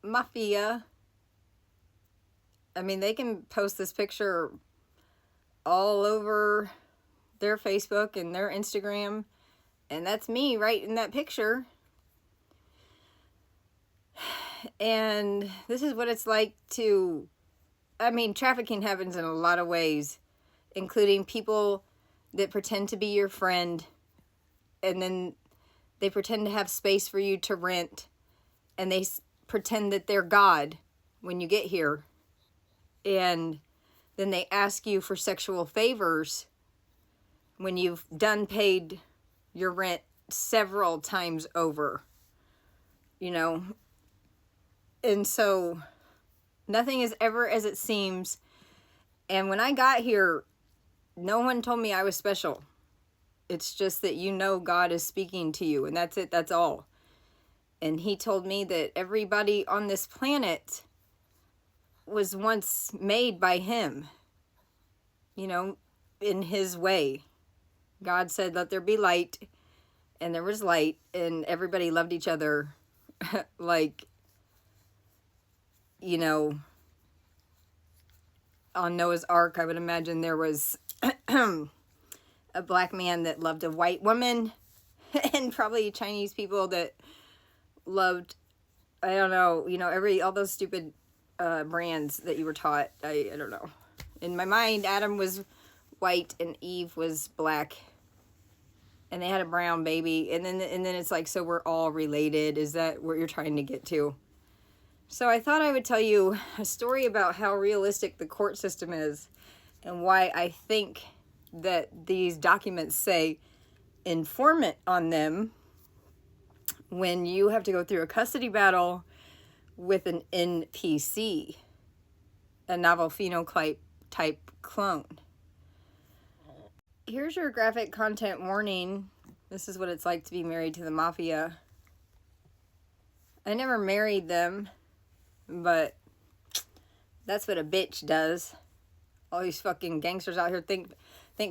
Mafia. I mean, they can post this picture all over their Facebook and their Instagram, and that's me right in that picture. And this is what it's like to, I mean, trafficking happens in a lot of ways, including people that pretend to be your friend, and then they pretend to have space for you to rent, and they pretend that they're God when you get here. And then they ask you for sexual favors when you've done paid your rent several times over, you know. And so nothing is ever as it seems. And when I got here, no one told me I was special. It's just that you know God is speaking to you, and that's it, that's all. And he told me that everybody on this planet was once made by him, you know, in his way. God said, let there be light, and there was light, and everybody loved each other like, you know, on Noah's Ark, I would imagine there was a black man that loved a white woman, and probably Chinese people that loved, I don't know, you know, all those stupid brands that you were taught. I don't know. In my mind, Adam was white and Eve was black, and they had a brown baby, and then it's like, so we're all related. Is that what you're trying to get to? So I thought I would tell you a story about how realistic the court system is, and why I think that these documents say informant on them when you have to go through a custody battle with an NPC, a novel phenotype type clone. Here's your graphic content warning. This is what it's like to be married to the Mafia. I never married them, but that's what a bitch does. All these fucking gangsters out here think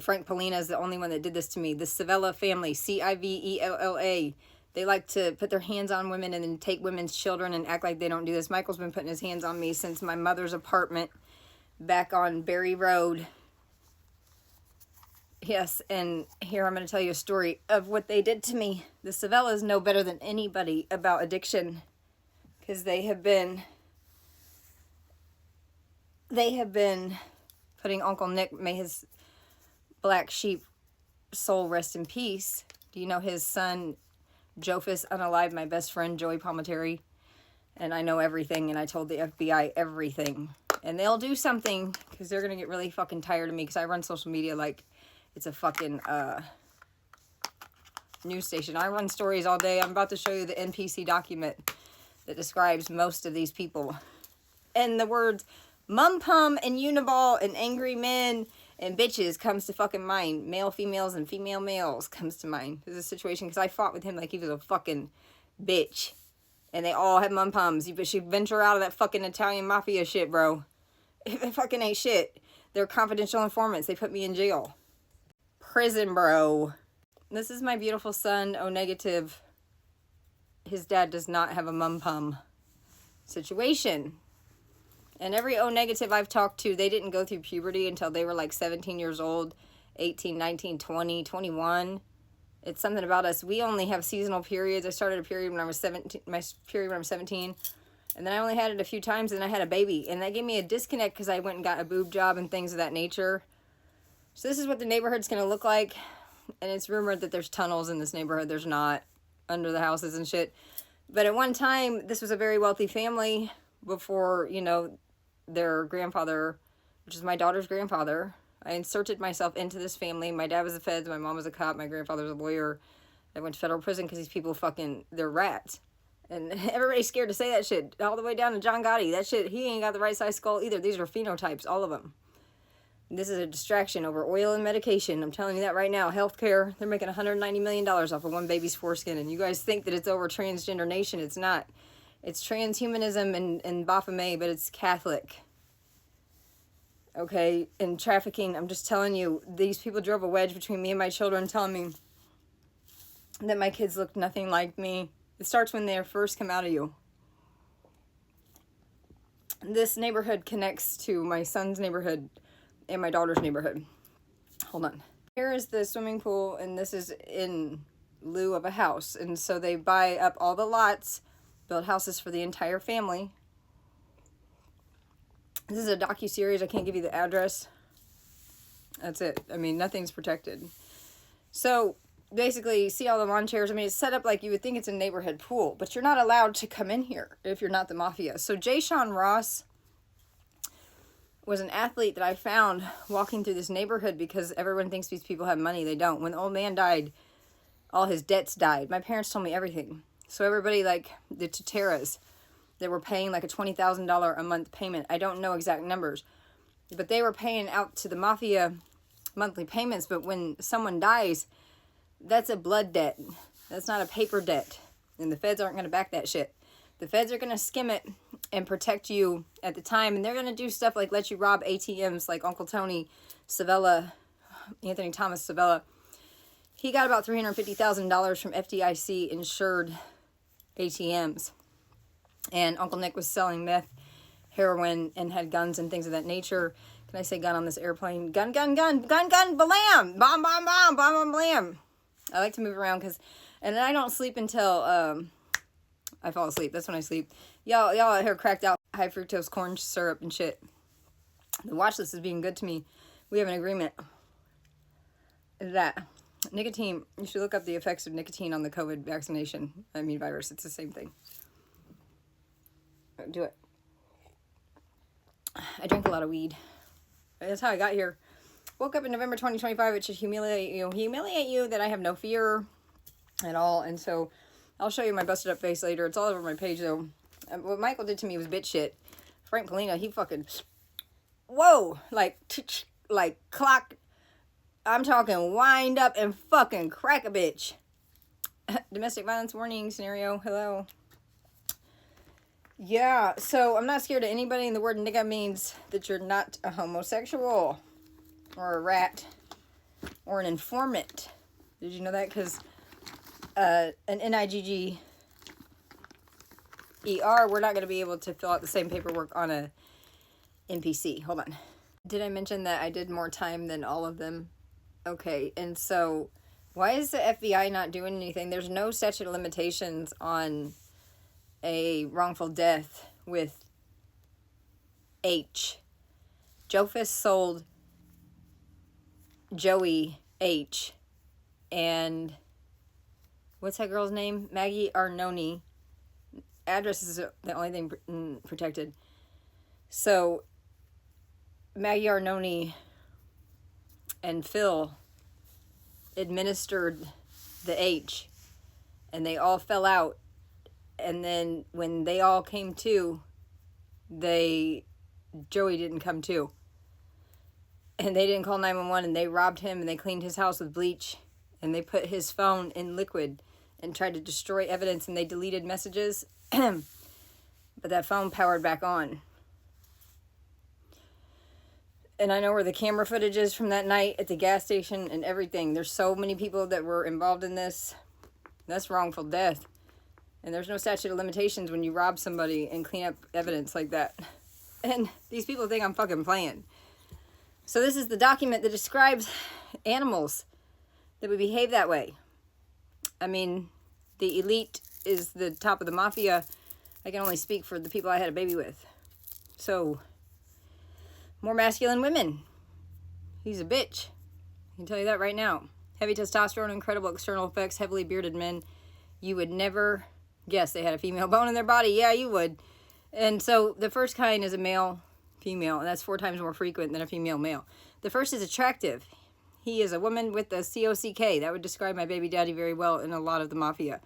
Frank Polina is the only one that did this to me. The Civella family, Civella. They like to put their hands on women and then take women's children and act like they don't do this. Michael's been putting his hands on me since my mother's apartment back on Berry Road. Yes, and here I'm going to tell you a story of what they did to me. The Civellas know better than anybody about addiction, because they have been putting Uncle Nick, may his black sheep soul rest in peace. Do you know his son, Jofus, unalive, my best friend, Joey Palminteri? And I know everything, and I told the FBI everything. And they'll do something, because they're going to get really fucking tired of me, because I run social media like it's a fucking news station. I run stories all day. I'm about to show you the NPC document that describes most of these people. And the words mum pum and uniball and angry men and bitches comes to fucking mind. Male females and female males comes to mind. There's a situation, because I fought with him like he was a fucking bitch. And they all have mum pums. You should venture out of that fucking Italian mafia shit, bro. It fucking ain't shit. They're confidential informants. They put me in jail. Prison, bro. This is my beautiful son, O negative. His dad does not have a mum pum situation. And every O negative I've talked to, they didn't go through puberty until they were like 17 years old, 18, 19, 20, 21. It's something about us. We only have seasonal periods. I started a period when I was 17, my period when I was 17. And then I only had it a few times, and I had a baby. And that gave me a disconnect because I went and got a boob job and things of that nature. So this is what the neighborhood's going to look like. And it's rumored that there's tunnels in this neighborhood. There's not, under the houses and shit. But at one time, this was a very wealthy family before, you know, their grandfather, which is my daughter's grandfather. I inserted myself into this family. My dad was a feds. My mom was a cop. My grandfather was a lawyer. I went to federal prison because these people fucking, they're rats. And everybody's scared to say that shit. All the way down to John Gotti. That shit, he ain't got the right size skull either. These are phenotypes, all of them. This is a distraction over oil and medication. I'm telling you that right now. Healthcare, they're making $190 million off of one baby's foreskin. And you guys think that it's over transgender nation. It's not. It's transhumanism and Baphomet, but it's Catholic. Okay? And trafficking, I'm just telling you, these people drove a wedge between me and my children, telling me that my kids looked nothing like me. It starts when they first come out of you. This neighborhood connects to my son's neighborhood and my daughter's neighborhood. Hold on. Here is the swimming pool, and this is in lieu of a house. And so they buy up all the lots, build houses for the entire family. This is a docu-series. I can't give you the address. That's it. I mean, nothing's protected. So basically, see all the lawn chairs? I mean, it's set up like you would think it's a neighborhood pool, but you're not allowed to come in here if you're not the Mafia. So Jay Sean Ross was an athlete that I found walking through this neighborhood because everyone thinks these people have money. They don't. When the old man died, all his debts died. My parents told me everything. So everybody, like the Tuteras, they were paying like a $20,000 a month payment. I don't know exact numbers, but they were paying out to the Mafia monthly payments. But when someone dies, that's a blood debt. That's not a paper debt. And the feds aren't going to back that shit. The feds are going to skim it and protect you at the time. And they're going to do stuff like let you rob ATMs like Uncle Tony Savella, Anthony Thomas Savella. He got about $350,000 from FDIC insured ATMs. And Uncle Nick was selling meth, heroin, and had guns and things of that nature. Can I say gun on this airplane? Gun, gun, gun, gun, gun, blam! Bomb, bomb, bomb, bomb, bomb, blam! I like to move around because, and then I don't sleep until, I fall asleep. That's when I sleep. Y'all out here cracked out high fructose corn syrup and shit. The watch list is being good to me. We have an agreement that nicotine, you should look up the effects of nicotine on the COVID vaccination. I mean, virus. It's the same thing. Do it. I drank a lot of weed. That's how I got here. Woke up in November 2025. It should humiliate you that I have no fear at all. And so I'll show you my busted up face later. It's all over my page though. What Michael did to me was bitch shit. Frank Polina, he fucking, whoa, like clock. I'm talking wind up and fucking crack a bitch. Domestic violence warning scenario. Hello. Yeah, so I'm not scared of anybody, and the word nigga means that you're not a homosexual or a rat or an informant. Did you know that? Because an NIGGER, we're not going to be able to fill out the same paperwork on a NPC. Hold on. Did I mention that I did more time than all of them? Okay, and so why is the FBI not doing anything? There's no statute of limitations on a wrongful death with H. Jofus sold Joey H. And what's that girl's name? Maggie Arnone. Address is the only thing protected. So Maggie Arnone and Phil administered the H, and they all fell out. And then when they all came to, Joey didn't come to. And they didn't call 911, and they robbed him, and they cleaned his house with bleach, and they put his phone in liquid and tried to destroy evidence, and they deleted messages. But that phone powered back on. And I know where the camera footage is from that night at the gas station and everything. There's so many people that were involved in this. That's wrongful death. And there's no statute of limitations when you rob somebody and clean up evidence like that. And these people think I'm fucking playing. So this is the document that describes animals that would behave that way. I mean, the elite is the top of the Mafia. I can only speak for the people I had a baby with. So, more masculine women. He's a bitch. I can tell you that right now. Heavy testosterone, incredible external effects, heavily bearded men. You would never guess they had a female bone in their body. Yeah, you would. And so the first kind is a male, female, and that's 4 times more frequent than a female male. The first is attractive. He is a woman with a COCK. That would describe my baby daddy very well in a lot of the Mafia.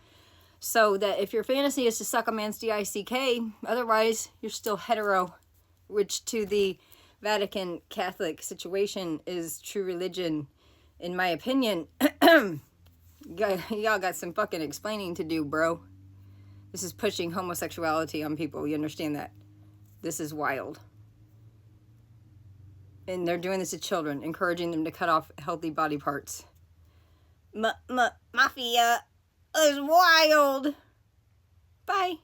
So that if your fantasy is to suck a man's DICK, otherwise you're still hetero, which to the Vatican Catholic situation is true religion, in my opinion. Y'all got some fucking explaining to do, bro. This is pushing homosexuality on people. You understand that? This is wild. And they're doing this to children, encouraging them to cut off healthy body parts. Mafia is wild. Bye.